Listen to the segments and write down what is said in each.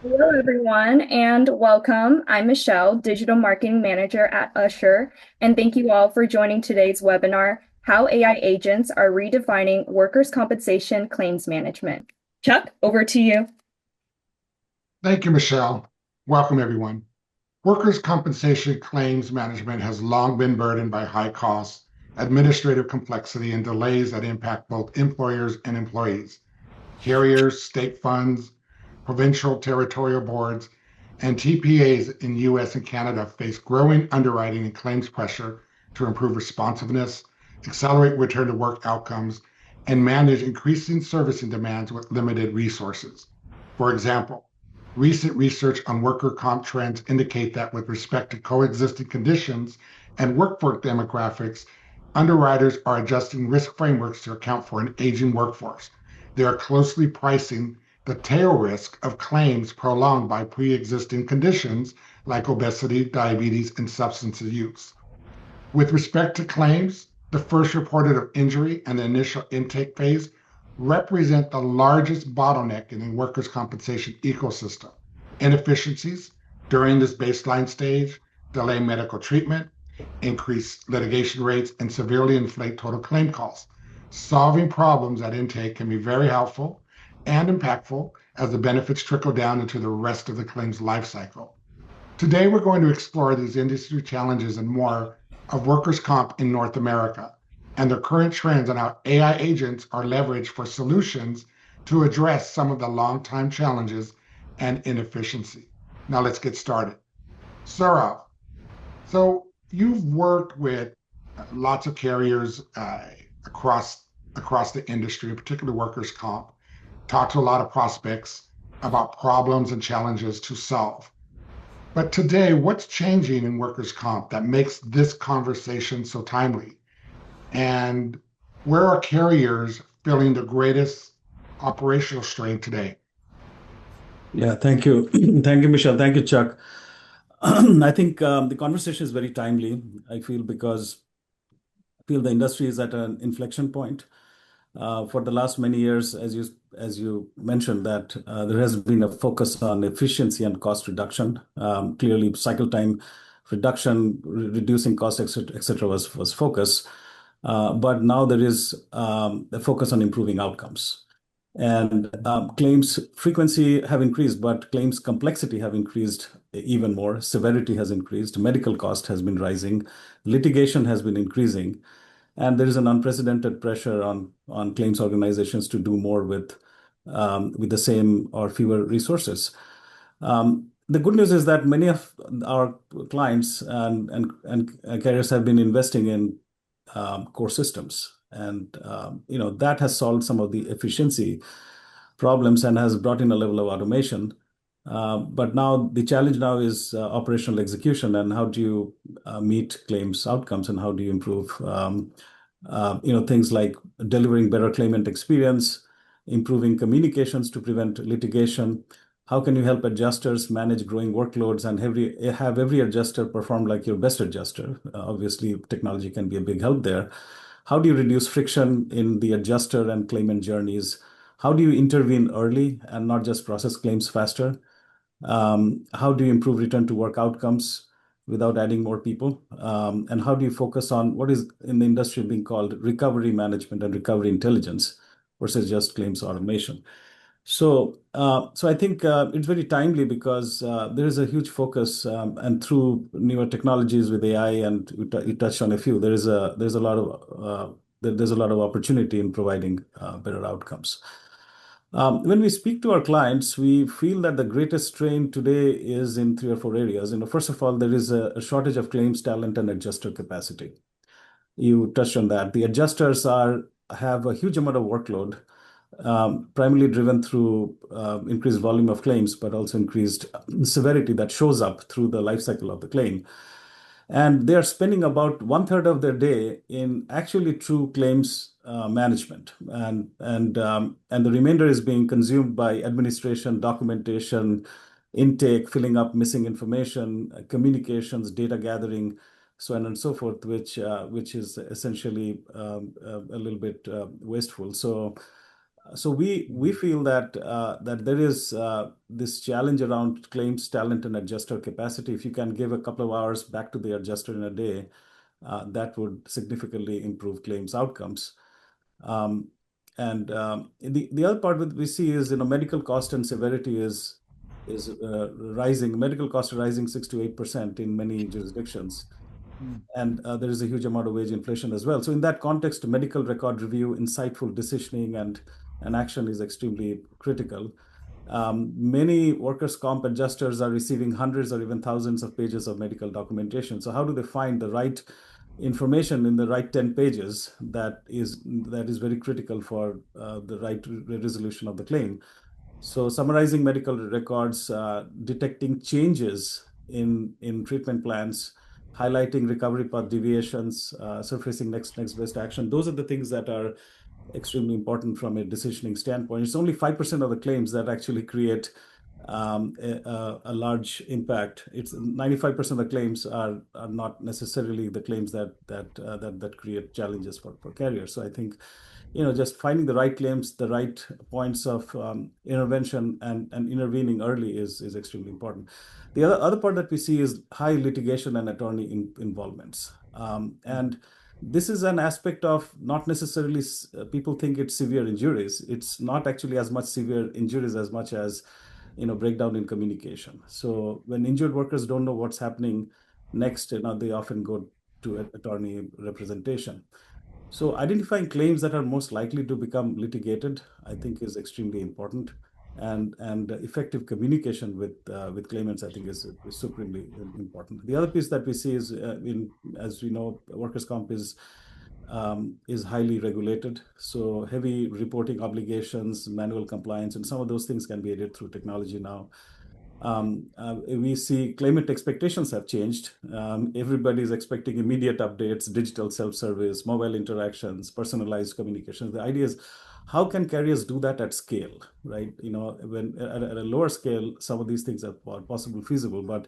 Hello, everyone, and welcome. I'm Michelle, Digital Marketing Manager at Ushur, and thank you all for joining today's webinar, How AI Agents Are Redefining Workers' Compensation Claims Management. Chuck, over to you. Thank you, Michelle. Welcome, everyone. Workers' compensation claims management has long been burdened by high costs, administrative complexity, and delays that impact both employers and employees. Carriers, state funds, provincial territorial boards, and TPAs in US and Canada face growing underwriting and claims pressure to improve responsiveness, accelerate return to work outcomes, and manage increasing servicing demands with limited resources. For example, recent research on worker comp trends indicate that with respect to coexisting conditions and workforce demographics, underwriters are adjusting risk frameworks to account for an aging workforce. They are closely pricing the tail risk of claims prolonged by pre-existing conditions like obesity, diabetes, and substance use. With respect to claims, the first reported of injury and the initial intake phase represent the largest bottleneck in the workers' compensation ecosystem. Inefficiencies during this baseline stage delay medical treatment, increase litigation rates, and severely inflate total claim costs. Solving problems at intake can be very helpful and impactful as the benefits trickle down into the rest of the claims lifecycle. Today, we're going to explore these industry challenges and more of workers' comp in North America and the current trends on how AI agents are leveraged for solutions to address some of the long-time challenges and inefficiency. Now, let's get started. Saurav, so you've worked with lots of carriers across the industry, particularly workers' comp, talked to a lot of prospects about problems and challenges to solve. But today, what's changing in workers' comp that makes this conversation so timely? And where are carriers feeling the greatest operational strain today? Yeah, thank you. Thank you, Michelle. Thank you, Chuck. I think the conversation is very timely, I feel, because I feel the industry is at an inflection point. For the last many years, as you mentioned, that there has been a focus on efficiency and cost reduction. Clearly, cycle time reduction, reducing cost, et cetera, was focus. But now there is a focus on improving outcomes. And claims frequency have increased, but claims complexity have increased even more. Severity has increased. Medical cost has been rising. Litigation has been increasing. And there is an unprecedented pressure on claims organizations to do more with the same or fewer resources. The good news is that many of our clients and carriers have been investing in core systems. And that has solved some of the efficiency problems and has brought in a level of automation. But now the challenge now is operational execution and how do you meet claims outcomes and how do you improve things like delivering better claimant experience, improving communications to prevent litigation. How can you help adjusters manage growing workloads and have every adjuster perform like your best adjuster? Obviously, technology can be a big help there. How do you reduce friction in the adjuster and claimant journeys? How do you intervene early and not just process claims faster? How do you improve return to work outcomes without adding more people? And how do you focus on what is in the industry being called recovery management and recovery intelligence versus just claims automation? So I think it's very timely because there is a huge focus, and through newer technologies with AI, and you touched on a few. There's a lot of opportunity in providing better outcomes. When we speak to our clients, we feel that the greatest strain today is in three or four areas. First of all, there is a shortage of claims talent and adjuster capacity. You touched on that. The adjusters have a huge amount of workload, primarily driven through increased volume of claims, but also increased severity that shows up through the life cycle of the claim. And they are spending about one-third of their day in actually true claims management, and the remainder is being consumed by administration, documentation, intake, filling up missing information, communications, data gathering, so on and so forth, which is essentially a little bit wasteful. So So we feel that that there is this challenge around claims talent and adjuster capacity. If you can give a couple of hours back to the adjuster in a day, that would significantly improve claims outcomes. The other part that we see is, medical cost and severity is rising. Medical costs are rising 6 to 8% in many jurisdictions. And there is a huge amount of wage inflation as well. So in that context, medical record review, insightful decisioning, and action is extremely critical. Many workers' comp adjusters are receiving hundreds or even thousands of pages of medical documentation. So how do they find the right information in the right 10 pages that is very critical for the right resolution of the claim? So summarizing medical records, detecting changes in treatment plans, highlighting recovery path deviations, surfacing next best action. Those are the things that are extremely important from a decisioning standpoint. It's only 5% of the claims that actually create a large impact. It's 95% of the claims are not necessarily the claims that create challenges for carriers. So I think, just finding the right claims, the right points of intervention, and intervening early is extremely important. The other part that we see is high litigation and attorney involvements. And this is an aspect of not necessarily people think it's severe injuries. It's not actually as much severe injuries as much as breakdown in communication. So when injured workers don't know what's happening next, they often go to attorney representation. So identifying claims that are most likely to become litigated, I think, is extremely important. And effective communication with claimants, I think, is supremely important. The other piece that we see is, as we know, workers' comp is highly regulated. So heavy reporting obligations, manual compliance, and some of those things can be aided through technology now. We see claimant expectations have changed. Everybody is expecting immediate updates, digital self-service, mobile interactions, personalized communications. The idea is, how can carriers do that at scale, right? When at a lower scale, some of these things are possible, feasible, but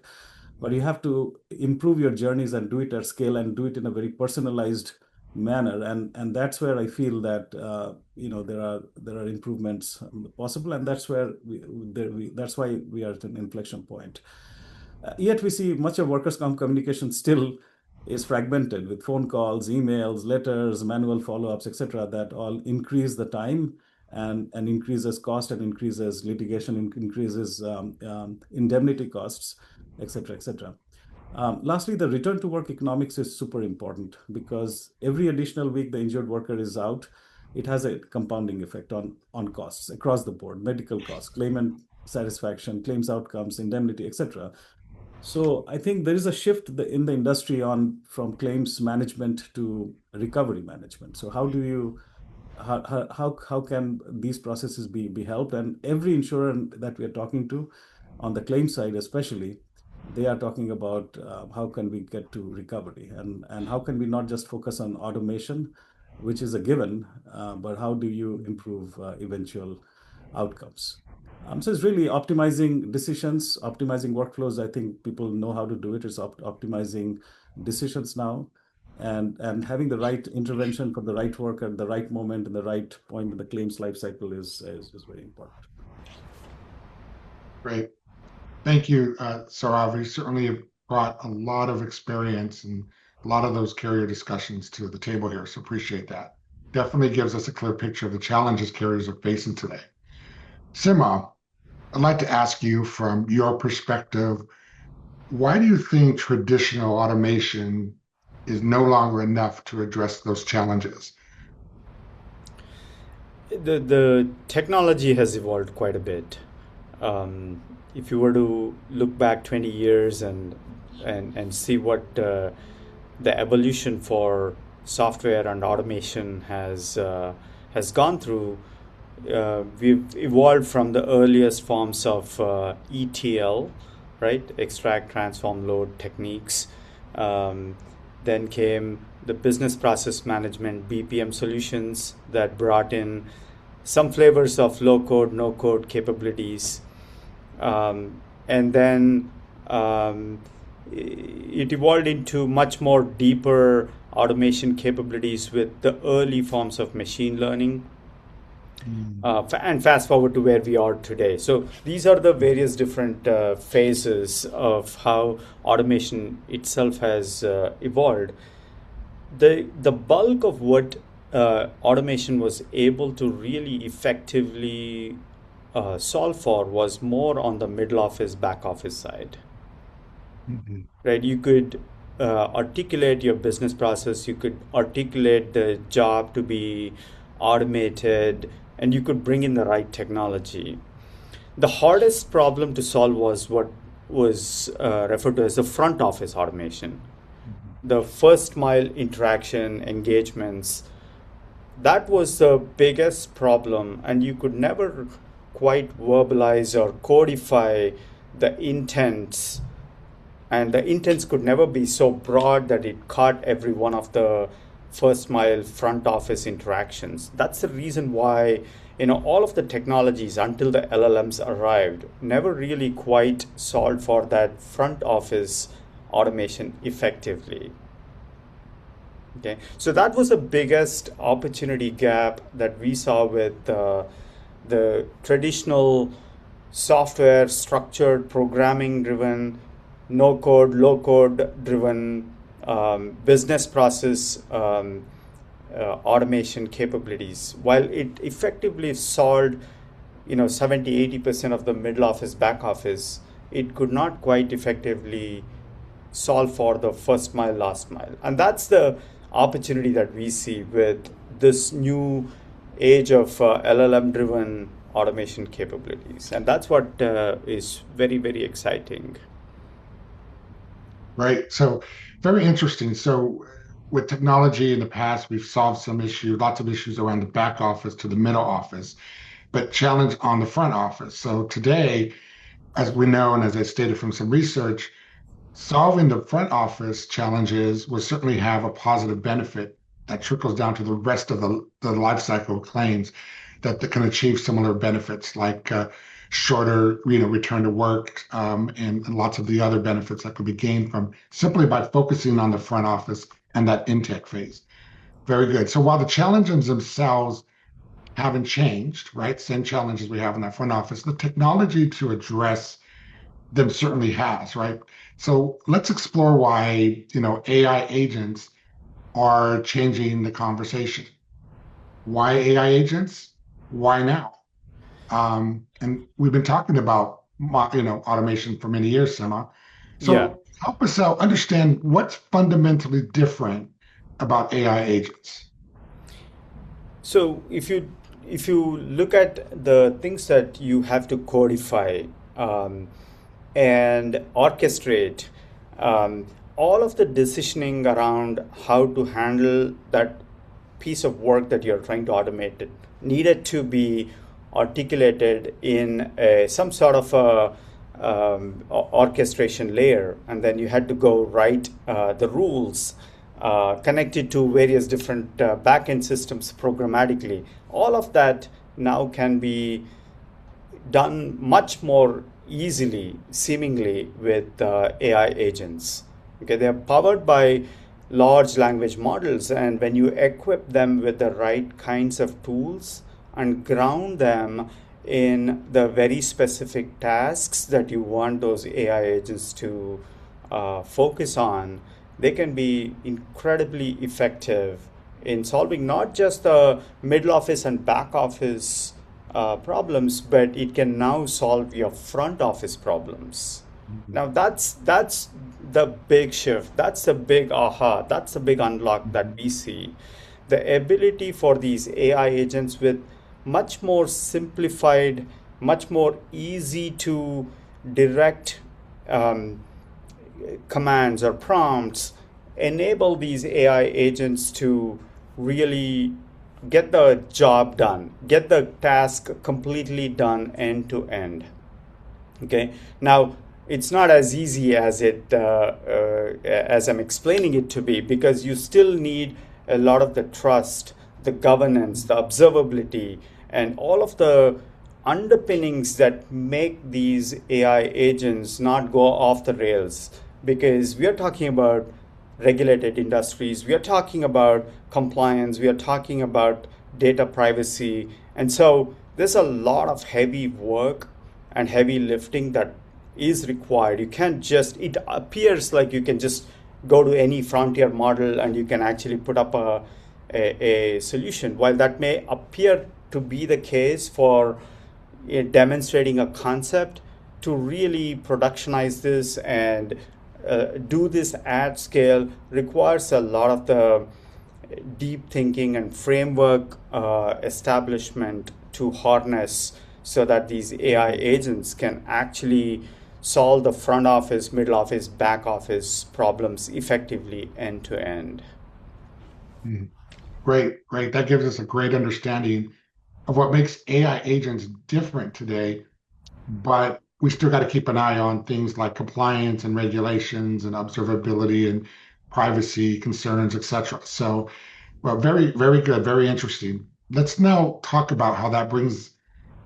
you have to improve your journeys and do it at scale and do it in a very personalized manner, and that's where I feel that there are improvements possible, and that's where that's why we are at an inflection point. Yet we see much of workers' comp communication still is fragmented with phone calls, emails, letters, manual follow-ups, etc., that all increase the time and increases cost and increases litigation, increases indemnity costs, etc., etc. Lastly, the return to work economics is super important, because every additional week the injured worker is out, it has a compounding effect on costs across the board: medical costs, claimant satisfaction, claims outcomes, indemnity, etc. So I think there is a shift in the industry from claims management to recovery management. So how can these processes be helped? And every insurer that we are talking to, on the claim side especially, they are talking about how can we get to recovery, and how can we not just focus on automation, which is a given, but how do you improve eventual outcomes? So it's really optimizing decisions, optimizing workflows. I think people know how to do it. It's optimizing decisions now, and having the right intervention for the right worker at the right moment and the right point in the claims life cycle is very important. Great. Thank you, Saurav. You certainly have brought a lot of experience and a lot of those carrier discussions to the table here, so appreciate that. Definitely gives us a clear picture of the challenges carriers are facing today. Sima, I'd like to ask you, from your perspective, why do you think traditional automation is no longer enough to address those challenges? The technology has evolved quite a bit. If you were to look back 20 years and see what the evolution for software and automation has gone through, we've evolved from the earliest forms of ETL, right? Extract, transform, load techniques. Then came the business process management, BPM solutions, that brought in some flavors of low code, no code capabilities. And then it evolved into much more deeper automation capabilities with the early forms of machine learning. And fast forward to where we are today. So these are the various different phases of how automation itself has evolved. The bulk of what automation was able to really effectively solve for was more on the middle office, back office side. Right? You could articulate your business process, you could articulate the job to be automated, and you could bring in the right technology. The hardest problem to solve was what was referred to as the front office automation. The first mile interaction engagements, that was the biggest problem, and you could never quite verbalize or codify the intents, and the intents could never be so broad that it caught every one of the first mile front office interactions. That's the reason why all of the technologies until the LLMs arrived never really quite solved for that front office automation effectively. Okay, so that was the biggest opportunity gap that we saw with the traditional software structured programming driven, no code, low code driven business process automation capabilities. While it effectively solved 70-80% of the middle office, back office, it could not quite effectively solve for the first mile, last mile. And that's the opportunity that we see with this new age of LLM driven automation capabilities. And that's what is very, very exciting. Right. So very interesting. So with technology in the past, we've solved some issues, lots of issues around the back office to the middle office, but challenge on the front office. So today, as we know, and as I stated from some research, solving the front office challenges will certainly have a positive benefit that trickles down to the rest of the life cycle of claims that can achieve similar benefits like shorter return to work and lots of the other benefits that could be gained from simply by focusing on the front office and that intake phase. Very good. So while the challenges themselves haven't changed, right? Same challenges we have in that front office, the technology to address them certainly has, right? So let's explore why, AI agents are changing the conversation. Why AI agents? Why now? And we've been talking about, automation for many years, Sima. So Yeah. help us out understand what's fundamentally different about AI agents. So if you look at the things that you have to codify and orchestrate, all of the decisioning around how to handle that piece of work that you're trying to automate it needed to be articulated in some sort of a orchestration layer, and then you had to go write the rules connected to various different backend systems programmatically. All of that now can be done much more easily, seemingly, with AI agents. Okay, they are powered by large language models, and when you equip them with the right kinds of tools and ground them in the very specific tasks that you want those AI agents to focus on, they can be incredibly effective in solving not just the middle office and back office problems, but it can now solve your front office problems. Now that's the big shift. That's the big aha. That's the big unlock that we see. The ability for these AI agents with much more simplified, much more easy to direct commands or prompts enable these AI agents to really get the job done, get the task completely done end to end. Okay, now it's not as easy as as I'm explaining it to be, because you still need a lot of the trust, the governance, the observability, and all of the underpinnings that make these AI agents not go off the rails, because we are talking about regulated industries. We are talking about compliance. We are talking about data privacy. And so there's a lot of heavy work and heavy lifting that is required. You can't just, it appears like you can just go to any frontier model and you can actually put up a solution. While that may appear to be the case for demonstrating a concept, to really productionize this and do this at scale requires a lot of the deep thinking and framework establishment to harness so that these AI agents can actually solve the front office, middle office, back office problems effectively end to end. Mhm. Great, great. That gives us a great understanding of what makes AI agents different today, but we still got to keep an eye on things like compliance and regulations and observability and privacy concerns, etc. So, well, very, very good, very interesting. Let's now talk about how that brings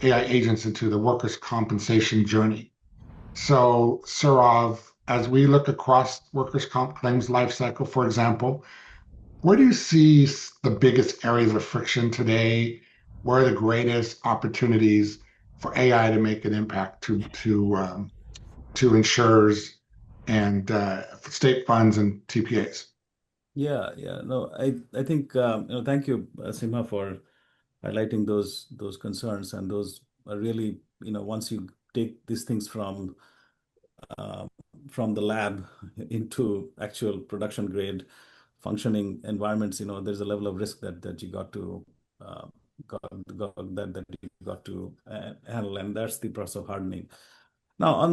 AI agents into the workers' compensation journey. So, Surav, as we look across workers' comp claims lifecycle, for example, where do you see the biggest areas of friction today? Where are the greatest opportunities for AI to make an impact to insurers and state funds and TPAs? Yeah. No, I think thank you, Simha, for highlighting those concerns, and those are really, once you take these things uh, from the lab into actual production grade functioning environments, there's a level of risk that you got to uh, that you got to handle, and that's the process of hardening. Now,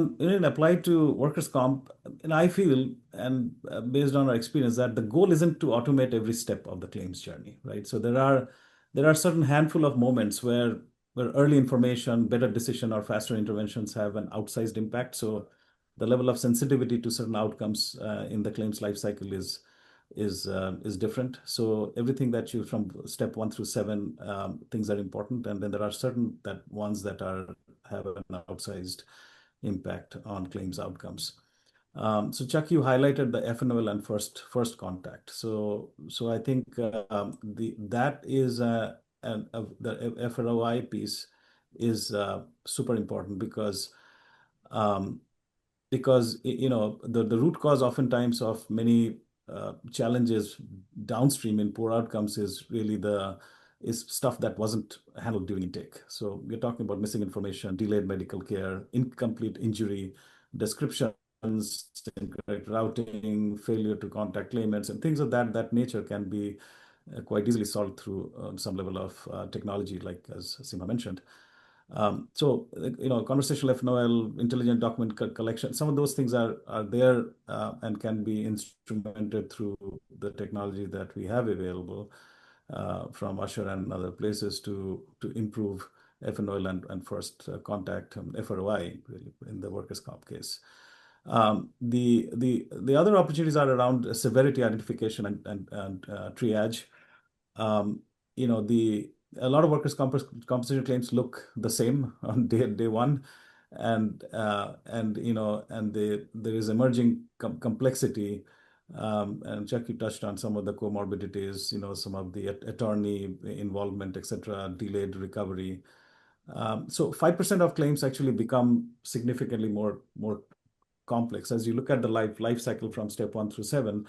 applied to workers' comp, and I feel, and based on our experience, that the goal isn't to automate every step of the claims journey, right? So there are certain handful of moments where early information, better decision, or faster interventions have an outsized impact. So the level of sensitivity to certain outcomes in the claims life cycle is different. So everything that you from step 1 through 7, things are important, and then there are certain ones that are have an outsized impact on claims outcomes. So Chuck, you highlighted the FNOL and first contact. So I think the that is the FROI piece is super important um, because the root cause oftentimes of many challenges downstream in poor outcomes is stuff that wasn't handled during intake. So we're talking about missing information, delayed medical care, incomplete injury descriptions, incorrect routing, failure to contact claimants, and things of that nature can be quite easily solved through some level of technology, like as Sima mentioned. Conversational FNOL, intelligent document collection, some of those things are there and can be instrumented through the technology that we have available from Ushur and other places to improve FNOL and first contact, FROI, really, in the workers' comp case. The other opportunities are around severity identification and triage. Um, a lot of workers' compensation claims look the same on day one, and there is emerging complexity. And Chuck, you touched on some of the comorbidities, some of the attorney involvement, etc., delayed recovery. So 5% of claims actually become significantly more complex. As you look at the life cycle from step 1 through 7,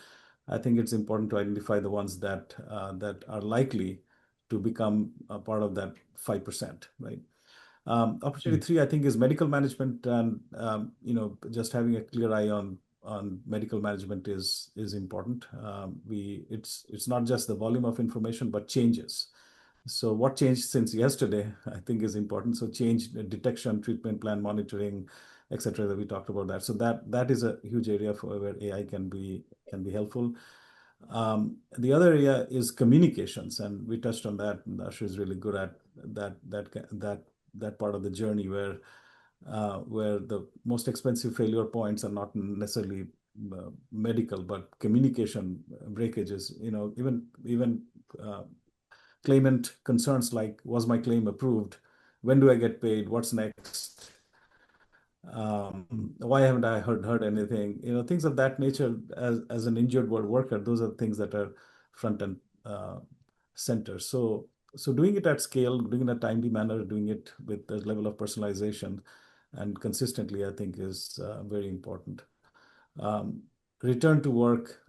I think it's important to identify the ones that are likely to become a part of that 5%, right? Opportunity 3, I think, is medical management, and just having a clear eye on medical management is important. It's not just the volume of information, but changes. So what changed since yesterday, I think, is important. So change detection, treatment plan monitoring, etc. That we talked about that. So that is a huge area for where AI can be helpful. The other area is communications, and we touched on that. And Ashu is really good at that part of the journey where the most expensive failure points are not necessarily medical, but communication breakages. Even claimant concerns like, was my claim approved? When do I get paid? What's next? Why haven't I heard anything? Things of that nature. As an injured worker, those are things that are front and center. So doing it at scale, doing it in a timely manner, doing it with a level of personalization and consistently, I think is very important. Um, Return to work.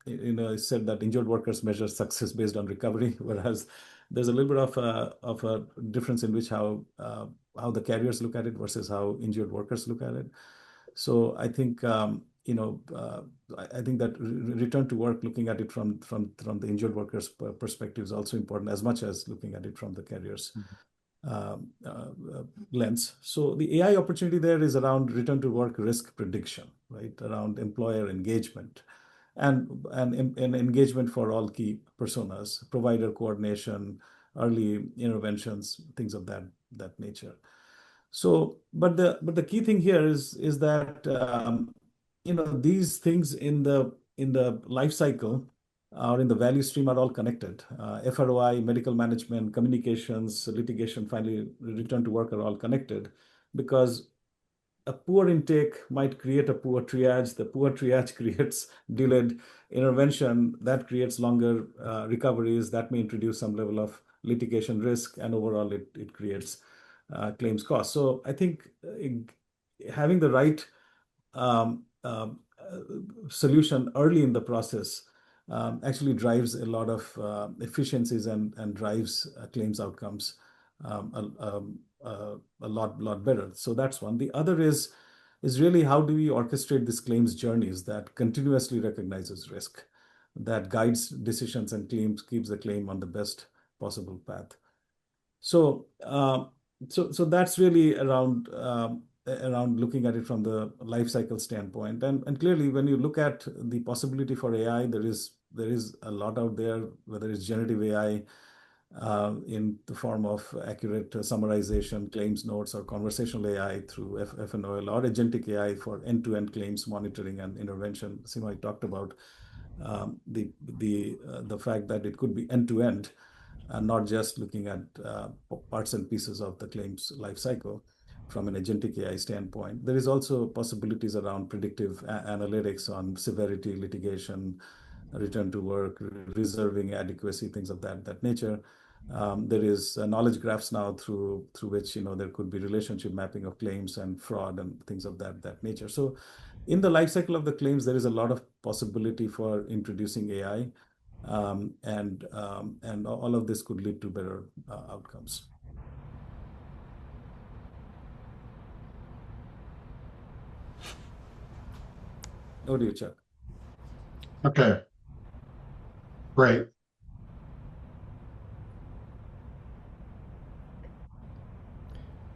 It said that injured workers measure success based on recovery, whereas there's a little bit of a difference in which how the carriers look at it versus how injured workers look at it. So I think I think that return to work, looking at it from the injured workers' perspective, is also important as much as looking at it from the carriers' lens. So the AI opportunity there is around return to work risk prediction, right? Around employer engagement and engagement for all key personas, provider coordination, early interventions, things of that nature. So, but the key thing here is that these things in the life cycle or in the value stream are all connected. FROI, medical management, communications, litigation, finally return to work are all connected, because a poor intake might create a poor triage. The poor triage creates delayed intervention. That creates longer recoveries. That may introduce some level of litigation risk, and overall it creates claims costs. So I think having the right um, um, solution early in the process actually drives a lot of efficiencies and drives claims outcomes a lot better. So that's one. The other is really how do we orchestrate these claims journeys that continuously recognizes risk, that guides decisions and claims, keeps the claim on the best possible path. So so that's really around looking at it from the life cycle standpoint. And clearly, when you look at the possibility for AI, there is a lot out there, whether it's generative AI in the form of accurate summarization, claims notes, or conversational AI through FNOL, or agentic AI for end-to-end claims monitoring and intervention. Seema talked about the fact that it could be end-to-end and not just looking at parts and pieces of the claims life cycle from an agentic AI standpoint. There is also possibilities around predictive analytics on severity, litigation, return to work, reserving adequacy, things of that nature. There is knowledge graphs now through which there could be relationship mapping of claims and fraud and things of that nature. So in the life cycle of the claims, there is a lot of possibility for introducing AI, and all of this could lead to better outcomes. Over to you, Chuck. Okay, great.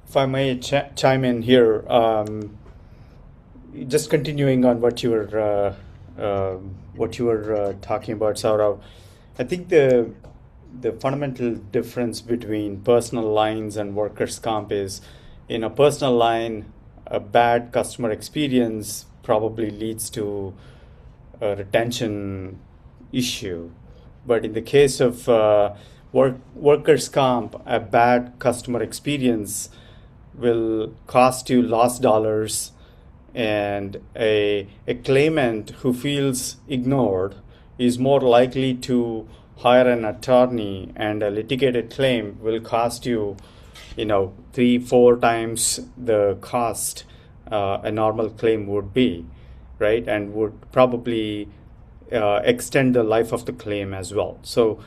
If I may chime in here, just continuing on what you were talking about, Saurav. I think the fundamental difference between personal lines and workers' comp is, in a personal line, a bad customer experience probably leads to a retention issue. But in the case of workers' comp, a bad customer experience will cost you lost dollars, and a claimant who feels ignored is more likely to hire an attorney, and a litigated claim will cost you 3-4 times the cost a normal claim would be, right? And would probably extend the life of the claim as well. So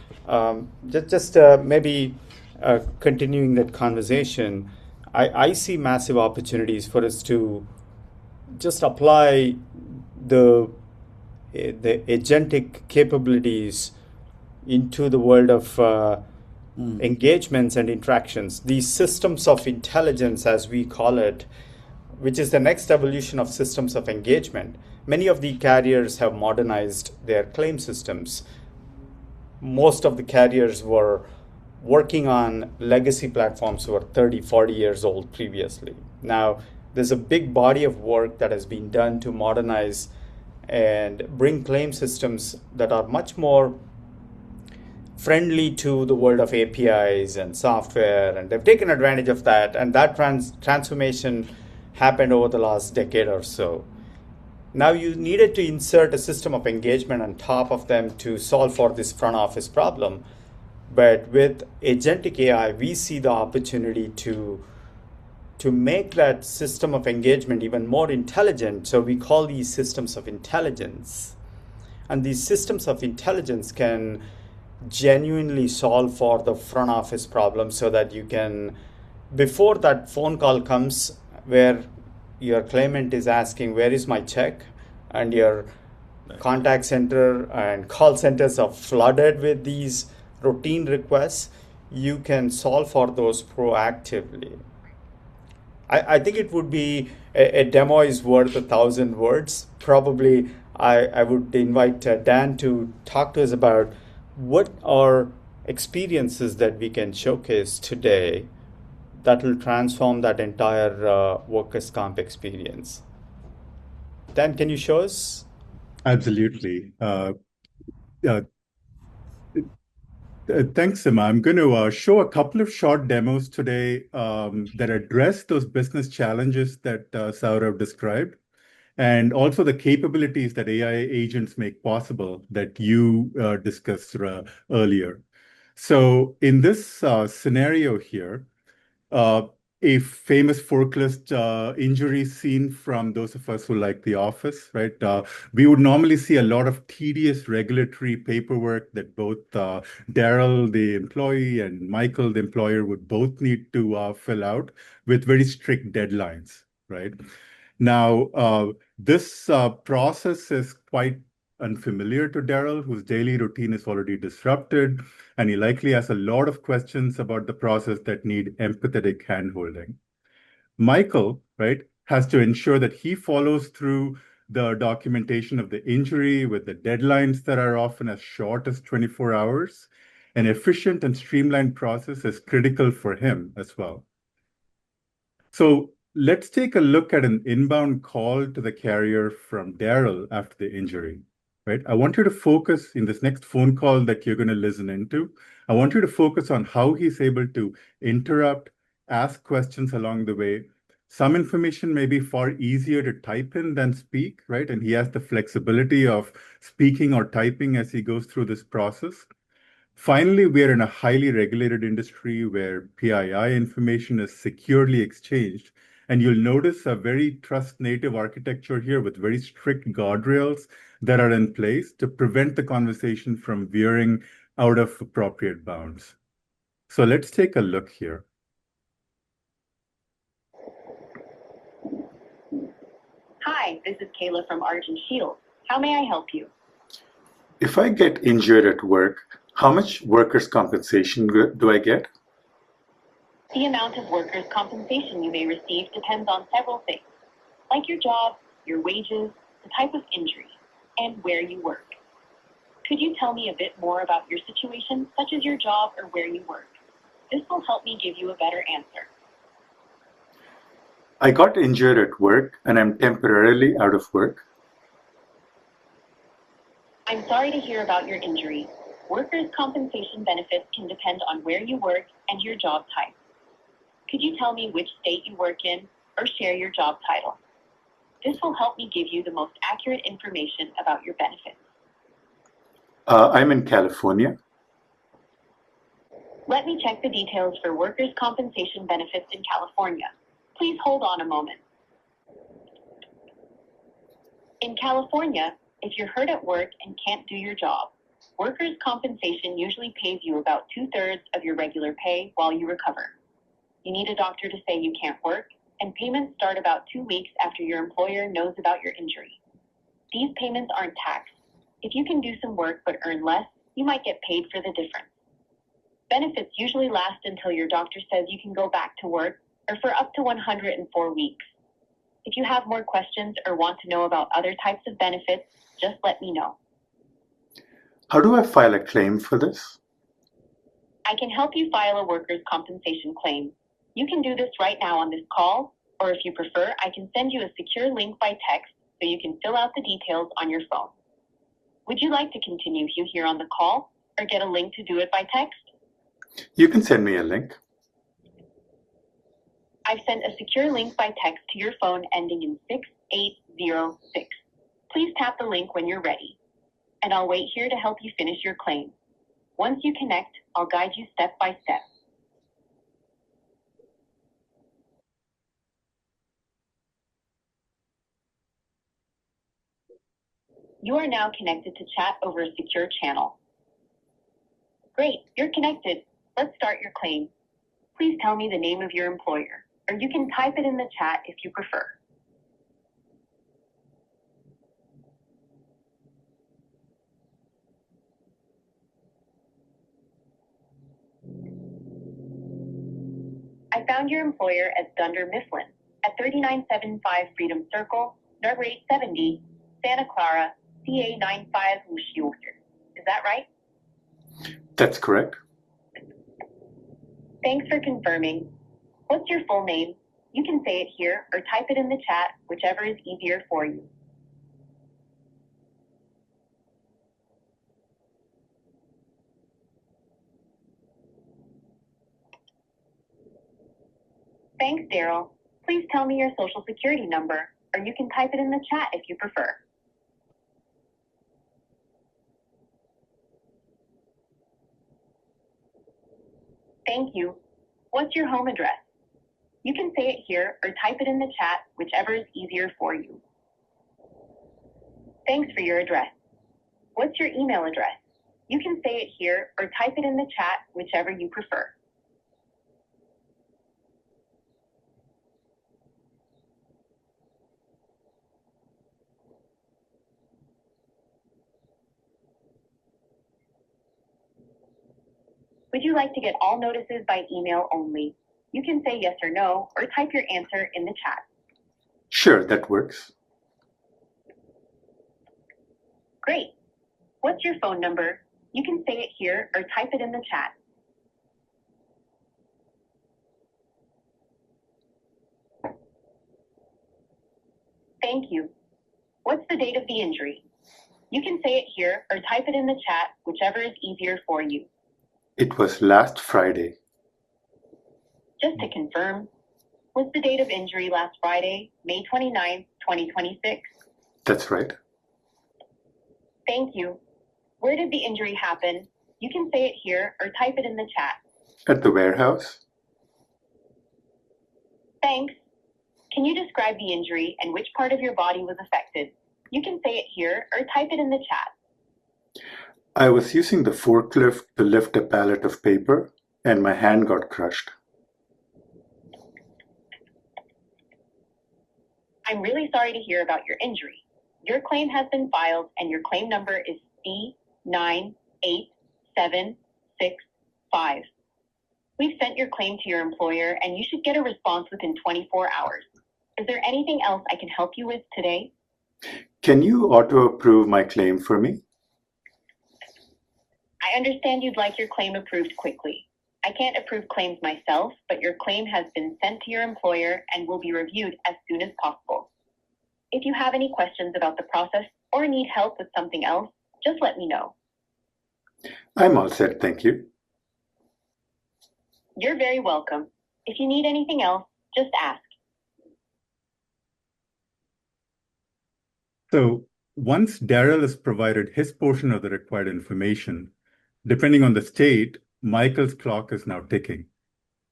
just maybe continuing that conversation, I see massive opportunities for us to just apply the agentic capabilities into the world of engagements and interactions. These systems of intelligence, as we call it, which is the next evolution of systems of engagement. Many of the carriers have modernized their claim systems. Most of the carriers were working on legacy platforms who were 30, 40 years old previously. Now, there's a big body of work that has been done to modernize and bring claim systems that are much more friendly to the world of APIs and software, and they've taken advantage of that. And that transformation happened over the last decade or so. Now you needed to insert a system of engagement on top of them to solve for this front office problem. But with agentic AI, we see the opportunity to make that system of engagement even more intelligent. So we call these systems of intelligence. And these systems of intelligence can genuinely solve for the front office problem so that you can, before that phone call comes where your claimant is asking, where is my check? And your contact center and call centers are flooded with these routine requests, you can solve for those proactively. I think it would be a demo is worth 1,000 words. Probably I would invite Dan to talk to us about what are experiences that we can showcase today that will transform that entire workers' comp experience. Dan, can you show us? Absolutely. Thanks, Sima. I'm going to show a couple of short demos today that address those business challenges that Saurav described, and also the capabilities that AI agents make possible that you discussed earlier. So in this scenario here, a famous forklift injury scene from those of us who like The Office, right? We would normally see a lot of tedious regulatory paperwork that both Daryl, the employee, and Michael, the employer, would both need to fill out with very strict deadlines, right? Now, this process is quite unfamiliar to Daryl, whose daily routine is already disrupted, and he likely has a lot of questions about the process that need empathetic handholding. Michael, right, has to ensure that he follows through the documentation of the injury with the deadlines that are often as short as 24 hours. An efficient and streamlined process is critical for him as well. So let's take a look at an inbound call to the carrier from Daryl after the injury. Right? I want you to focus in this next phone call that you're going to listen into. I want you to focus on how he's able to interrupt, ask questions along the way. Some information may be far easier to type in than speak, right? And he has the flexibility of speaking or typing as he goes through this process. Finally, we are in a highly regulated industry where PII information is securely exchanged. And you'll notice a very trust-native architecture here with very strict guardrails that are in place to prevent the conversation from veering out of appropriate bounds. So let's take a look here. Hi, this is Kayla from Argent Shield. How may I help you? If I get injured at work, how much workers' compensation do I get? The amount of workers' compensation you may receive depends on several things, like your job, your wages, the type of injury, and where you work. Could you tell me a bit more about your situation, such as your job or where you work? This will help me give you a better answer. I got injured at work and I'm temporarily out of work. I'm sorry to hear about your injury. Workers' compensation benefits can depend on where you work and your job type. Could you tell me which state you work in or share your job title? This will help me give you the most accurate information about your benefits. I'm in California. Let me check the details for workers' compensation benefits in California. Please hold on a moment. In California, if you're hurt at work and can't do your job, workers' compensation usually pays you about 2/3 of your regular pay while you recover. You need a doctor to say you can't work, and payments start about 2 weeks after your employer knows about your injury. These payments aren't taxed. If you can do some work but earn less, you might get paid for the difference. Benefits usually last until your doctor says you can go back to work, or for up to 104 weeks. If you have more questions or want to know about other types of benefits, just let me know. How do I file a claim for this? I can help you file a workers' compensation claim. You can do this right now on this call, or if you prefer, I can send you a secure link by text so you can fill out the details on your phone. Would you like to continue here on the call, or get a link to do it by text? You can send me a link. I've sent a secure link by text to your phone ending in 6806. Please tap the link when you're ready, and I'll wait here to help you finish your claim. Once you connect, I'll guide you step by step. You are now connected to chat over a secure channel. Great, you're connected. Let's start your claim. Please tell me the name of your employer, or you can type it in the chat if you prefer. I found your employer as Dunder Mifflin at 3975 Freedom Circle, number 870, Santa Clara, CA 95 Ushur. Is that right? That's correct. Thanks for confirming. What's your full name? You can say it here or type it in the chat, whichever is easier for you. Thanks, Daryl. Please tell me your social security number, or you can type it in the chat if you prefer. Thank you. What's your home address? You can say it here or type it in the chat, whichever is easier for you. Thanks for your address. What's your email address? You can say it here or type it in the chat, whichever you prefer. Would you like to get all notices by email only? You can say yes or no, or type your answer in the chat. Sure, that works. Great. What's your phone number? You can say it here or type it in the chat. Thank you. What's the date of the injury? You can say it here or type it in the chat, whichever is easier for you. It was last Friday. Just to confirm, was the date of injury last Friday, May 29th, 2026? That's right. Thank you. Where did the injury happen? You can say it here or type it in the chat. At the warehouse? Thanks. Can you describe the injury and which part of your body was affected? You can say it here or type it in the chat. I was using the forklift to lift a pallet of paper, and my hand got crushed. I'm really sorry to hear about your injury. Your claim has been filed and your claim number is C98765. We've sent your claim to your employer and you should get a response within 24 hours. Is there anything else I can help you with today? Can you auto-approve my claim for me? I understand you'd like your claim approved quickly. I can't approve claims myself, but your claim has been sent to your employer and will be reviewed as soon as possible. If you have any questions about the process or need help with something else, just let me know. I'm all set, thank you. You're very welcome. If you need anything else, just ask. So once Daryl has provided his portion of the required information, depending on the state, Michael's clock is now ticking,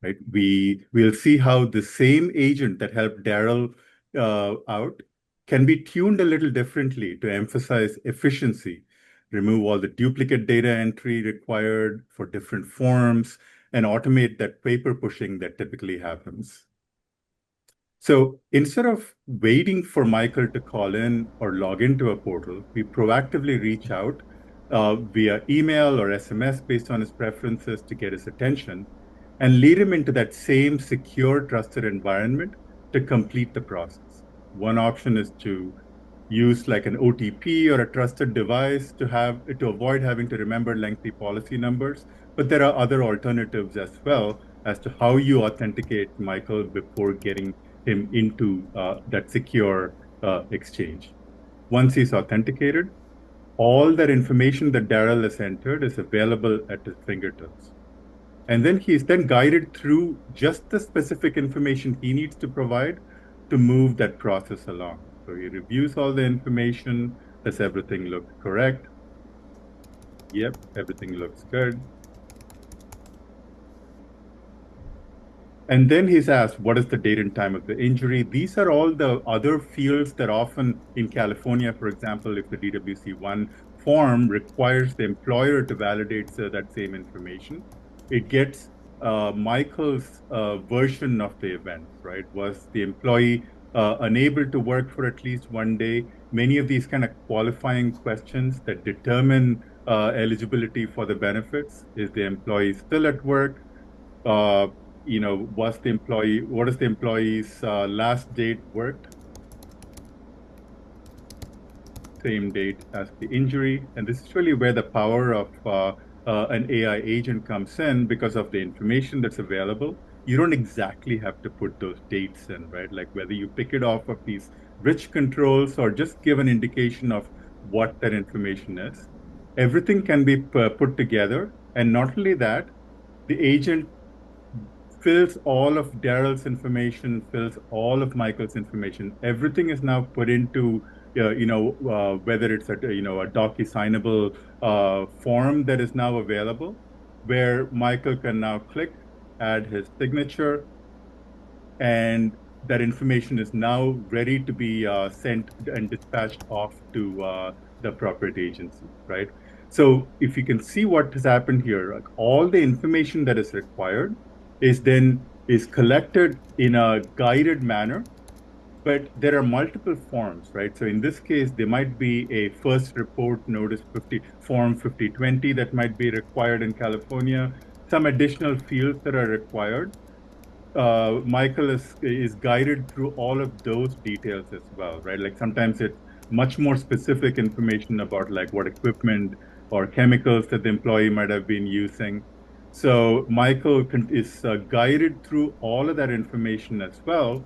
right? We'll see how the same agent that helped Daryl out can be tuned a little differently to emphasize efficiency, remove all the duplicate data entry required for different forms, and automate that paper pushing that typically happens. So instead of waiting for Michael to call in or log into a portal, we proactively reach out via email or SMS based on his preferences to get his attention and lead him into that same secure, trusted environment to complete the process. One option is to use like an OTP or a trusted device to avoid having to remember lengthy policy numbers. But there are other alternatives as well as to how you authenticate Michael before getting him into that secure exchange. Once he's authenticated, all that information that Daryl has entered is available at his fingertips. And then he's then guided through just the specific information he needs to provide to move that process along. So he reviews all the information. Does everything look correct? Yep, everything looks good. And then he's asked, what is the date and time of the injury? These are all the other fields that often in California, for example, if the DWC-1 form requires the employer to validate that same information, it gets Michael's version of the event, right? Was the employee unable to work for at least one day? Many of these kind of qualifying questions that determine eligibility for the benefits. Is the employee still at work? What is the employee's last date worked? Same date as the injury. And this is really where the power of an AI agent comes in because of the information that's available. You don't exactly have to put those dates in, right? Like whether you pick it off of these rich controls or just give an indication of what that information is. Everything can be put together. And not only that, the agent fills all of Daryl's information, fills all of Michael's information. Everything is now put into, whether it's a docu-signable form that is now available, where Michael can now click, add his signature, and that information is now ready to be sent and dispatched off to the appropriate agency, right? So if you can see what has happened here, like all the information that is required is collected in a guided manner, but there are multiple forms, right? So in this case, there might be a first report notice form 5020 that might be required in California, some additional fields that are required. Michael is guided through all of those details as well, right? Like sometimes it's much more specific information about like what equipment or chemicals that the employee might have been using. So Michael is guided through all of that information as well,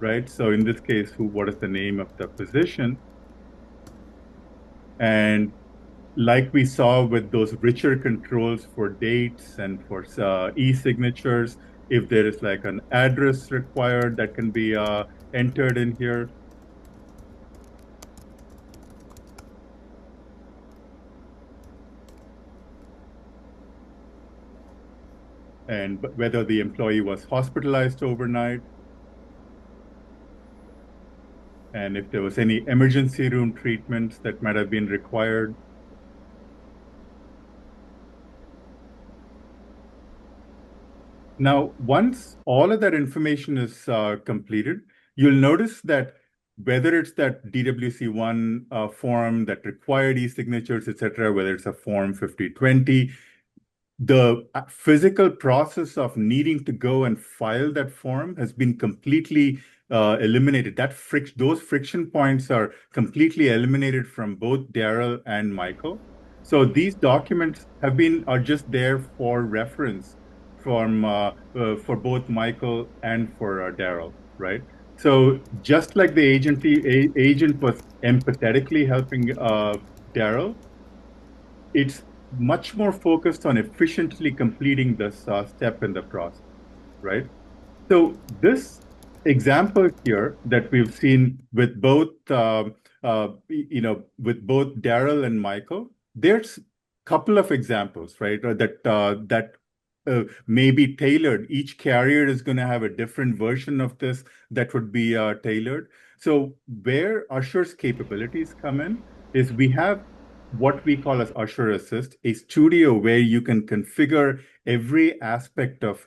right? So in this case, what is the name of the position? And like we saw with those richer controls for dates and for e-signatures, if there is like an address required that can be entered in here. And whether the employee was hospitalized overnight. And if there was any emergency room treatments that might have been required. Now, once all of that information is completed, you'll notice that whether it's that DWC-1 form that required e-signatures, et cetera, whether it's a form 5020, the physical process of needing to go and file that form has been completely eliminated. Those friction points are completely eliminated from both Daryl and Michael. So these documents are just there for reference for both Michael and for Daryl, right? So just like the agent was empathetically helping Daryl, it's much more focused on efficiently completing this step in the process, right? So this example here that we've seen with both, with both Daryl and Michael, there's a couple of examples, right? That may be tailored. Each carrier is going to have a different version of this that would be tailored. So where Ushur's capabilities come in is we have what we call as Ushur Assist, a studio where you can configure every aspect of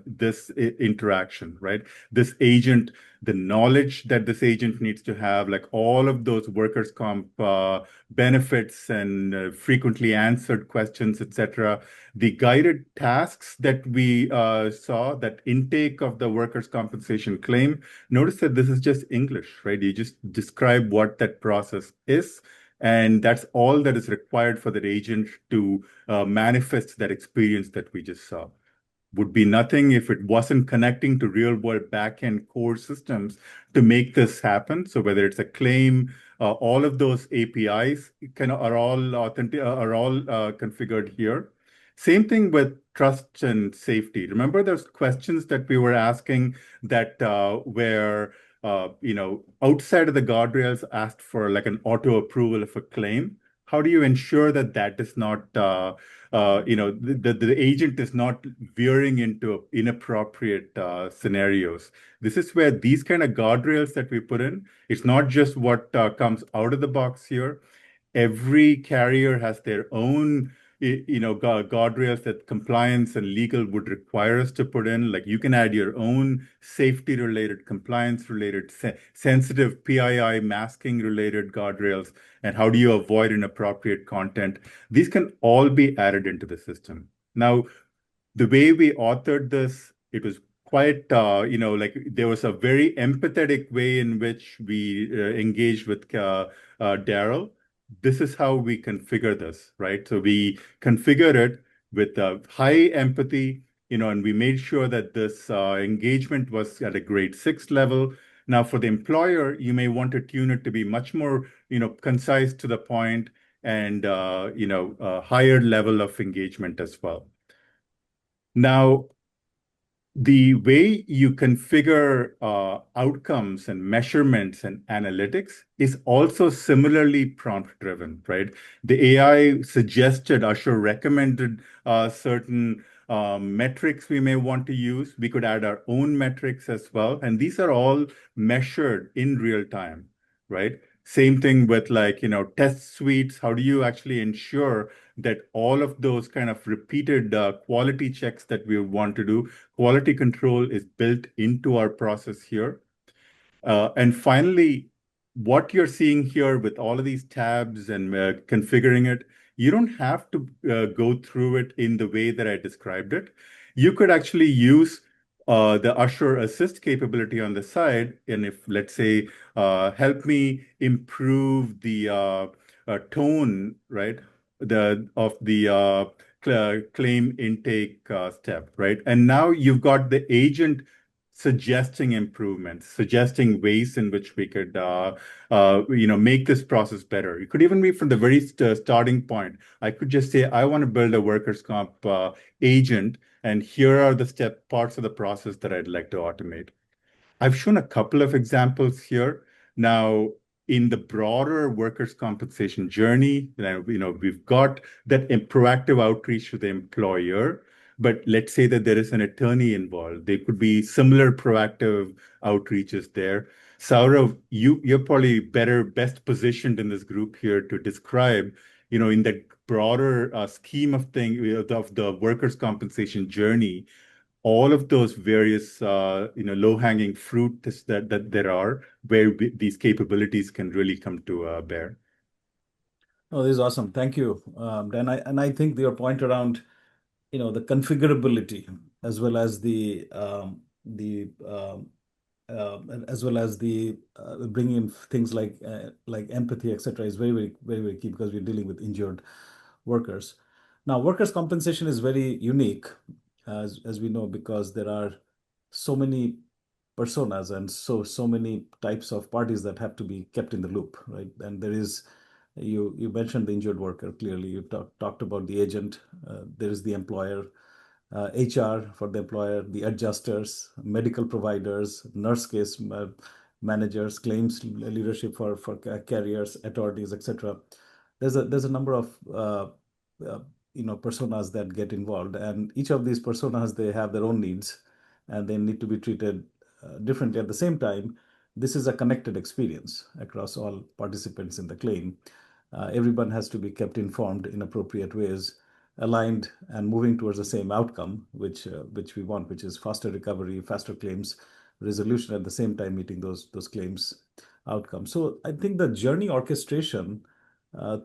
this interaction, right? This agent, the knowledge that this agent needs to have, like all of those workers' comp benefits and frequently answered questions, etc. The guided tasks that we saw, that intake of the workers' compensation claim, notice that this is just English, right? You just describe what that process is. And that's all that is required for that agent to manifest that experience that we just saw. Would be nothing if it wasn't connecting to real-world back-end core systems to make this happen. So whether it's a claim, all of those APIs are all configured here. Same thing with trust and safety. Remember those questions that we were asking that were outside of the guardrails asked for like an auto approval of a claim? How do you ensure that that is not, the agent is not veering into inappropriate scenarios? This is where these kind of guardrails that we put in, it's not just what comes out of the box here. Every carrier has their own guardrails that compliance and legal would require us to put in. Like you can add your own safety related, compliance related, sensitive PII masking related guardrails, and how do you avoid inappropriate content. These can all be added into the system. Now, the way we authored this, it was quite, like there was a very empathetic way in which we engaged with Daryl. This is how we configure this, right? So we configure it with high empathy, and we made sure that this engagement was at a grade 6 level. Now, for the employer, you may want to tune it to be much more, concise to the point and, a higher level of engagement as well. Now, the way you configure outcomes and measurements and analytics is also similarly prompt driven, right? The AI suggested, Ushur recommended certain metrics we may want to use. We could add our own metrics as well. And these are all measured in real time, right? Same thing with test suites. How do you actually ensure that all of those kind of repeated quality checks that we want to do, quality control is built into our process here? And finally, what you're seeing here with all of these tabs and configuring it, you don't have to go through it in the way that I described it. You could actually use the Ushur Assist capability on the side. And if, let's say, help me improve the tone, right, of the claim intake step, right? And now you've got the agent suggesting improvements, suggesting ways in which we could, make this process better. It could even be from the very starting point. I could just say, I want to build a workers' comp agent, and here are the parts of the process that I'd like to automate. I've shown a couple of examples here. Now, in the broader workers' compensation journey, we've got that proactive outreach to the employer. But let's say that there is an attorney involved. There could be similar proactive outreaches there. Saurav, you're probably best positioned in this group here to describe, in the broader scheme of things of the workers' compensation journey, all of those various low-hanging fruit that there are where these capabilities can really come to bear. Oh, this is awesome. Thank you, Dan. I think your point around the configurability as well as the bringing in things like empathy, etc., is very, very, very, very key because we're dealing with injured workers. Now, workers' compensation is very unique, as we know, because there are so many personas and so many types of parties that have to be kept in the loop, right? And there is you mentioned the injured worker clearly. You talked about the agent. There is the employer, HR for the employer, the adjusters, medical providers, nurse case managers, claims leadership for carriers, attorneys, etc. There's a number of personas that get involved, and each of these personas, they have their own needs, and they need to be treated differently. At the same time, this is a connected experience across all participants in the claim. Everyone has to be kept informed in appropriate ways, aligned and moving towards the same outcome, which we want, which is faster recovery, faster claims resolution, at the same time meeting those claims outcomes. So I think the journey orchestration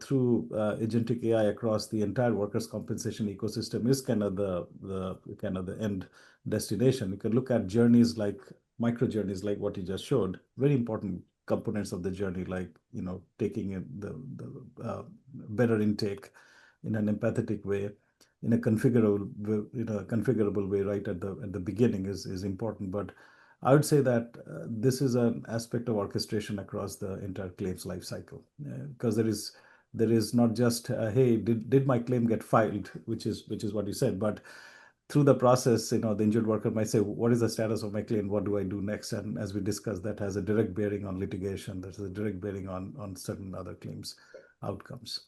through agentic AI across the entire workers' compensation ecosystem is kind of the end destination. You can look at journeys like micro journeys, like what you just showed, very important components of the journey, like taking in the better intake in an empathetic way, in a configurable way right at the beginning is important. But I would say that this is an aspect of orchestration across the entire claims life cycle, because there is there is not just hey, did my claim get filed, which is what you said, but through the process, the injured worker might say, what is the status of my claim? What do I do next? And as we discussed, that has a direct bearing on litigation. That has a direct bearing on certain other claims outcomes.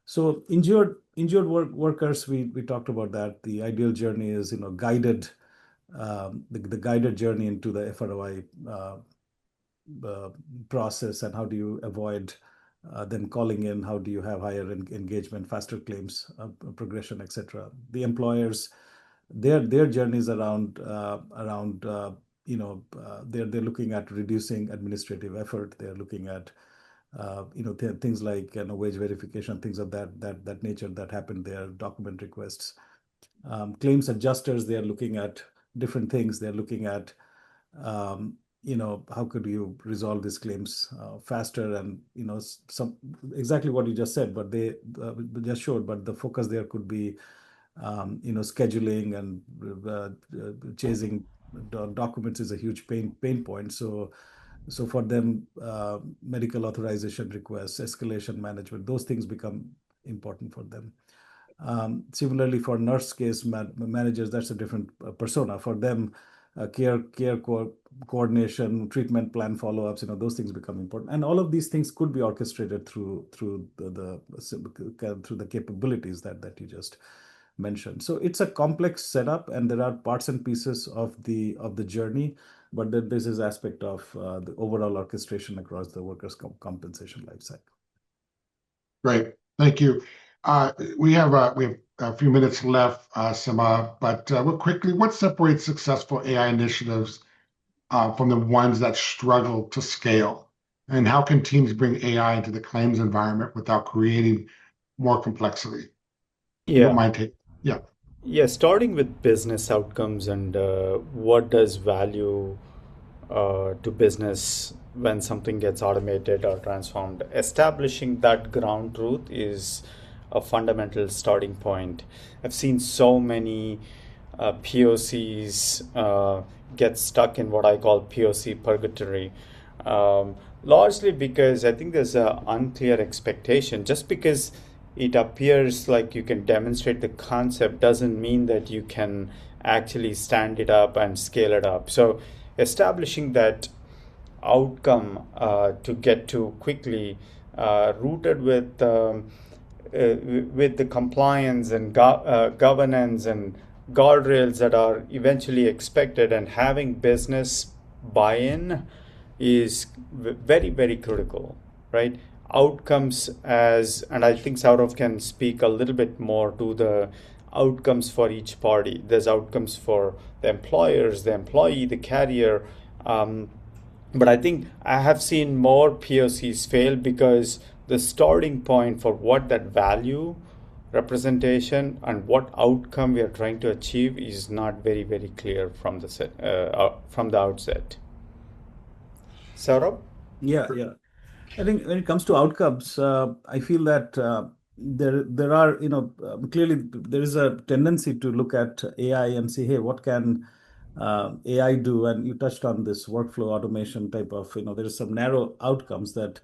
So workers, we talked about that. The ideal journey is guided, the guided journey into the FROI process, and how do you avoid then calling in? How do you have higher engagement, faster claims progression, etc. The employers, their journeys around they're looking at reducing administrative effort. They're looking at things like wage verification, things of that nature that happen there, document requests. Claims adjusters, they are looking at different things. They're looking at how could you resolve these claims faster, and some exactly what you just said, but they just showed. But the focus there could be scheduling and chasing documents is a huge pain point. So for them, medical authorization requests, escalation management, those things become important for them. Similarly, for nurse case managers, that's a different persona. For them, care coordination, treatment plan follow-ups, those things become important. And all of these things could be orchestrated through the capabilities that you just mentioned. So it's a complex setup, and there are parts and pieces of the journey, but then there's this aspect of the overall orchestration across the workers' compensation lifecycle. Great, thank you. We have a few minutes left, Sima, but real quickly, what separates successful AI initiatives from the ones that struggle to scale? And how can teams bring AI into the claims environment without creating more complexity? You don't Yeah. mind taking? Yeah. Yeah, starting with business outcomes and what does value to business when something gets automated or transformed. Establishing that ground truth is a fundamental starting point. I've seen so many POCs get stuck in what I call POC purgatory. Largely because I think there's an unclear expectation. Just because it appears like you can demonstrate the concept doesn't mean that you can actually stand it up and scale it up. So establishing that outcome to get to quickly, rooted with the compliance and governance and guardrails that are eventually expected, and having business buy-in is very, very critical, right? Outcomes and I think Saurav can speak a little bit more to the outcomes for each party. There's outcomes for the employers, the employee, the carrier. But I think I have seen more POCs fail because the starting point for what that value representation and what outcome we are trying to achieve is not very, very clear from the outset. Saurabh? Yeah. I think when it comes to outcomes, I feel that there are, clearly there is a tendency to look at AI and say, hey, what can AI do? And you touched on this workflow automation type of, there is some narrow outcomes that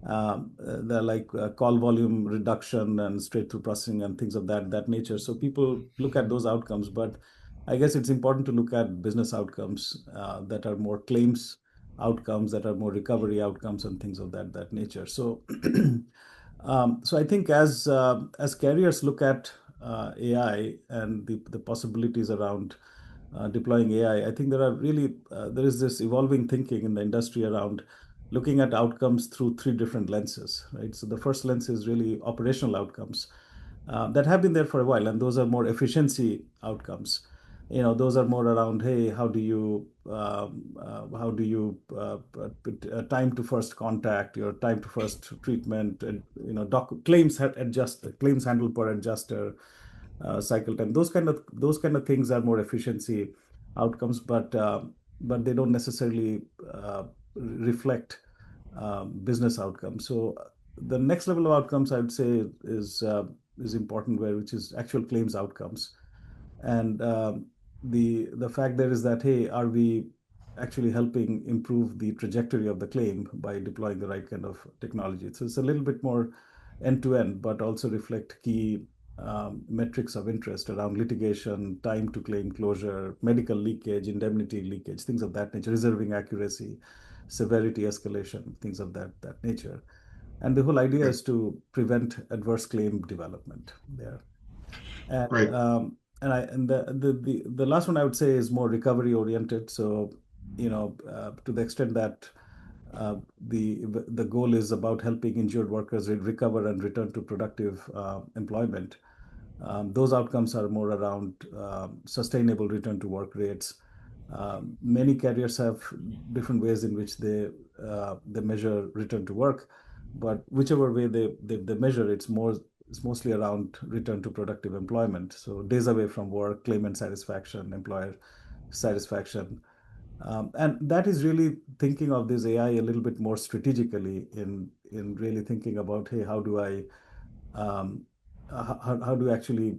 they're like call volume reduction and straight through processing and things of that nature. So people look at those outcomes, but I guess it's important to look at business outcomes that are more claims outcomes, that are more recovery outcomes and things of that nature. So so I think as carriers look at AI and the possibilities around deploying AI, I think there is this evolving thinking in the industry around looking at outcomes through three different lenses, right? So the first lens is really operational outcomes that have been there for a while, and those are more efficiency outcomes. Those are more around, hey, how do you time to first contact, your time to first treatment, and claims claims handled per adjuster, cycle time. Those kind of things are more efficiency outcomes, but they don't necessarily reflect business outcomes. So the next level of outcomes, I would say, is important, which is actual claims outcomes. And the fact there is that, hey, are we actually helping improve the trajectory of the claim by deploying the right kind of technology? So it's a little bit more end to end, but also reflect key metrics of interest around litigation, time to claim closure, medical leakage, indemnity leakage, things of that nature, reserving accuracy, severity escalation, things of that nature. And the whole idea is to prevent adverse claim development there. And Great. The last one I would say is more recovery oriented. So, to the extent that the goal is about helping injured workers recover and return to productive employment. Those outcomes are more around sustainable return to work rates. Many carriers have different ways in which they measure return to work, but whichever way they measure, it's mostly around return to productive employment. So days away from work, claimant satisfaction, employer satisfaction. And that is really thinking of this AI a little bit more strategically in really thinking about, hey, how do I actually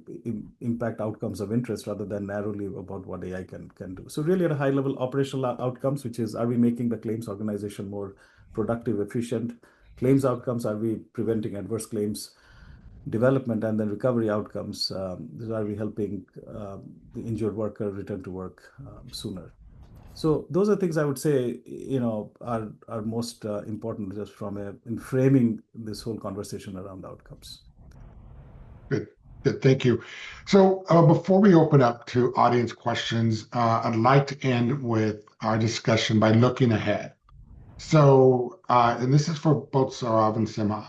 impact outcomes of interest rather than narrowly about what AI can do. So really at a high level, operational outcomes, which is, are we making the claims organization more productive, efficient? Claims outcomes, are we preventing adverse claims development? And then recovery outcomes, are we helping the injured worker return to work sooner? So those are things I would say, are most important just in framing this whole conversation around outcomes. Good. Good. Thank you. So before we open up to audience questions, I'd like to end with our discussion by looking ahead. So, and this is for both Saurav and Sima.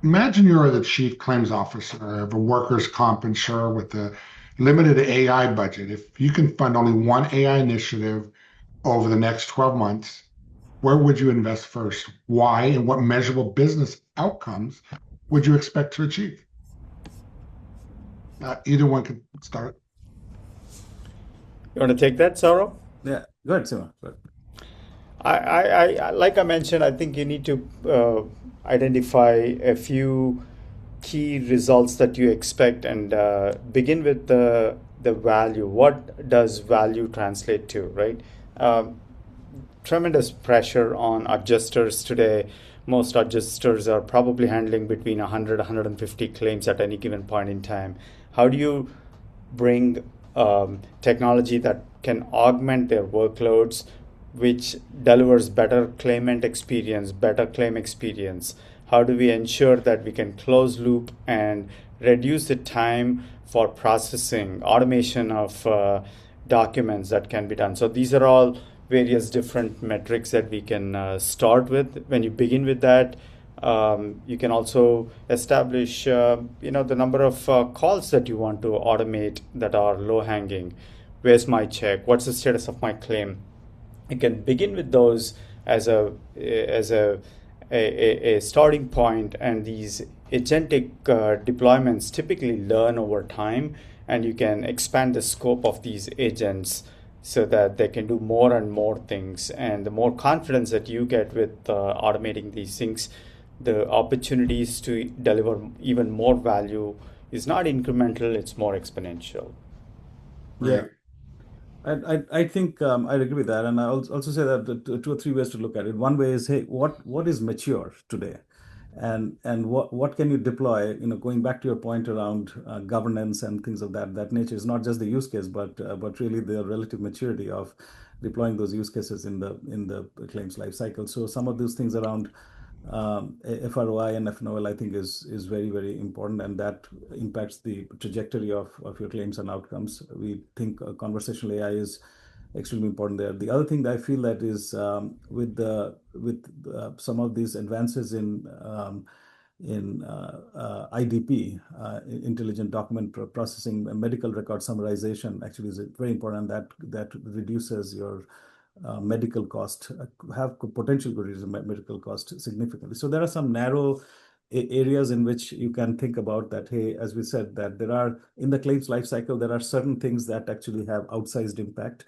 Imagine you're the chief claims officer of a workers' comp insurer with a limited AI budget. If you can fund only one AI initiative over the next 12 months, where would you invest first? Why? And what measurable business outcomes would you expect to achieve? Either one could start. You want to take that, Saurabh? Yeah, go ahead, Sima. Go ahead. I like I mentioned, I think you need to identify a few key results that you expect and begin with the value. What does value translate to, right? Tremendous pressure on adjusters today. Most adjusters are probably handling between 100, 150 claims at any given point in time. How do you bring technology that can augment their workloads, which delivers better claimant experience, better claim experience? How do we ensure that we can close loop and reduce the time for processing, automation of documents that can be done? So these are all various different metrics that we can start with. When you begin with that, you can also establish, the number of calls that you want to automate that are low hanging. Where's my check? What's the status of my claim? You can begin with those as a starting point, and these agentic deployments typically learn over time, and you can expand the scope of these agents so that they can do more and more things. And the more confidence that you get with automating these things, the opportunities to deliver even more value is not incremental, it's more exponential. Yeah. I think I agree with that, and I also say that the two or three ways to look at it. One way is, hey, what is mature today, and what can you deploy? Going back to your point around governance and things of that nature, is not just the use case, but really the relative maturity of deploying those use cases in the claims life cycle. So some of those things around FROI and FNOL, I think is very, very important, and that impacts the trajectory of your claims and outcomes. We think conversational AI is extremely important there. The other thing that I feel that is with some of these advances in IDP, intelligent document processing, medical record summarization actually is very important. That reduces your medical cost, have potential to reduce medical cost significantly. So there are some narrow areas in which you can think about that. Hey, as we said, that there are in the claims life cycle, there are certain things that actually have outsized impact.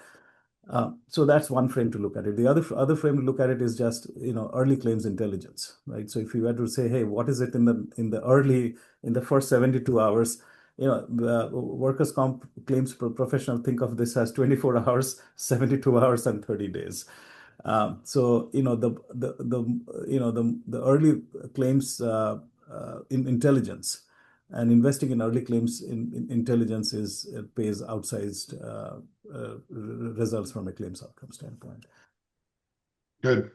So that's one frame to look at it. The other frame to look at it is just early claims intelligence, right? So if you were to say, hey, what is it in the first 72 hours? Workers' comp claims professional think of this as 24 hours, 72 hours, and 30 days. So the early claims in intelligence and investing in early claims in intelligence pays outsized results from a claims outcome standpoint. Good.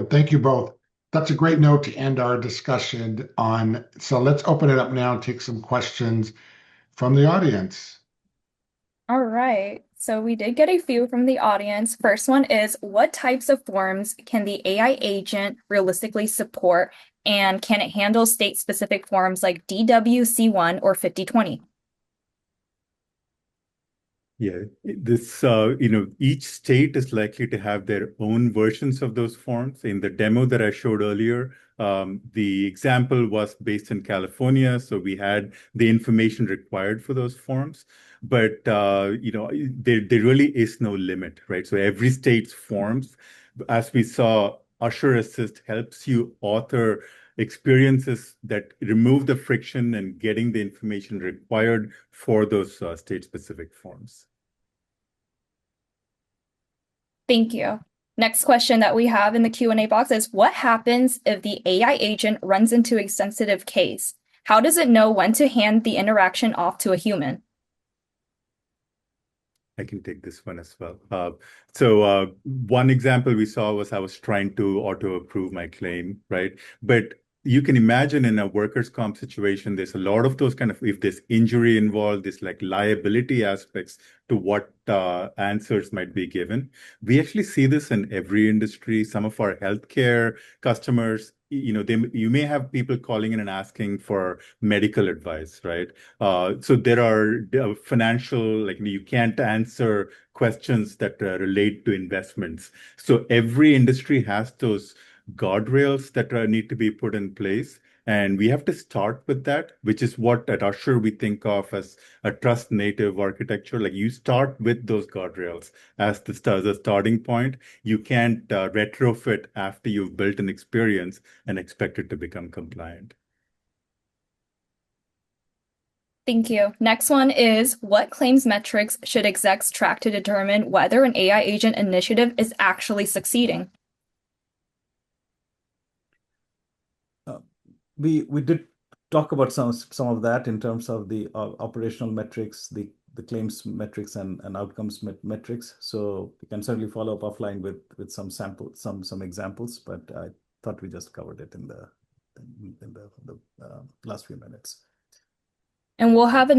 Thank you both. That's a great note to end our discussion on. So let's open it up now and take some questions from the audience. All right. So we did get a few from the audience. First one is, what types of forms can the AI agent realistically support? And can it handle state-specific forms like DW, C1, or 5020? Yeah, each state is likely to have their own versions of those forms. In the demo that I showed earlier, the example was based in California, so we had the information required for those forms. But there really is no limit, right? So every state's forms, as we saw, Ushur Assist helps you author experiences that remove the friction and getting the information required for those state-specific forms. Thank you. Next question that we have in the Q&A box is, what happens if the AI agent runs into a sensitive case? How does it know when to hand the interaction off to a human? I can take this one as well. So one example we saw was I was trying to auto-approve my claim, right? But you can imagine in a workers' comp situation, there's a lot of those if there's injury involved, there's like liability aspects to what answers might be given. We actually see this in every industry. Some of our healthcare customers, you may have people calling in and asking for medical advice, right? So there are financial, you can't answer questions that relate to investments. So every industry has those guardrails that need to be put in place. And we have to start with that, which is what at Ushur we think of as a trust native architecture. Like you start with those guardrails as the starting point. You can't retrofit after you've built an experience and expect it to become compliant. Thank you. Next one is, what claims metrics should execs track to determine whether an AI agent initiative is actually succeeding? We did talk about some of that in terms of the operational metrics, the claims metrics and outcomes metrics. So we can certainly follow up offline with some examples, but I thought we just covered it in the last few minutes. And we'll have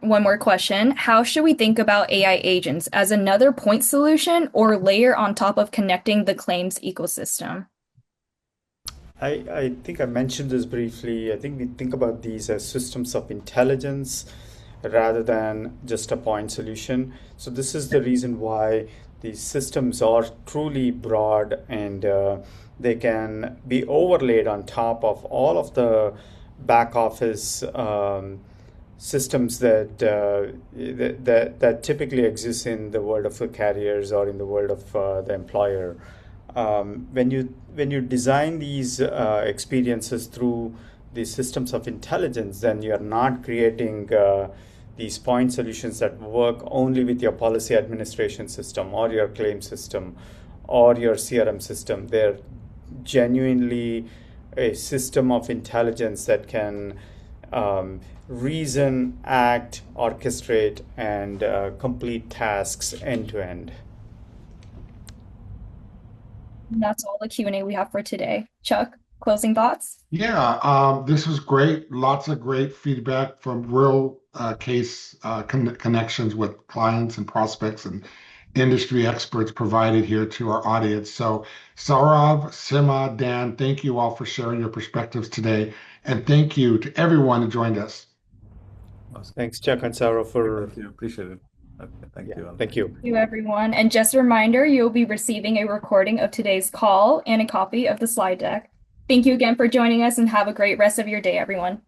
one more question. How should we think about AI agents, as another point solution or layer on top of connecting the claims ecosystem? I think I mentioned this briefly. I think we think about these as systems of intelligence rather than just a point solution. So this is the reason why these systems are truly broad, and they can be overlaid on top of all of the back office systems that typically exist in the world of the carriers or in the world of the employer. When you design these experiences through these systems of intelligence, then you are not creating these point solutions that work only with your policy administration system or your claim system or your CRM system. They're genuinely a system of intelligence that can reason, act, orchestrate, and complete tasks end to end. That's all the Q&A we have for today. Chuck, closing thoughts? Yeah, this was great. Lots of great feedback from real case connections with clients and prospects and industry experts provided here to our audience. So Saurav, Sima, Dan, thank you all for sharing your perspectives today. And thank you to everyone who joined us. Awesome. Thanks, Chuck and Sarah, for... Thank you. Appreciate it. Okay, thank you. Thank you. Thank you, everyone. And just a reminder, you'll be receiving a recording of today's call and a copy of the slide deck. Thank you again for joining us, and have a great rest of your day, everyone.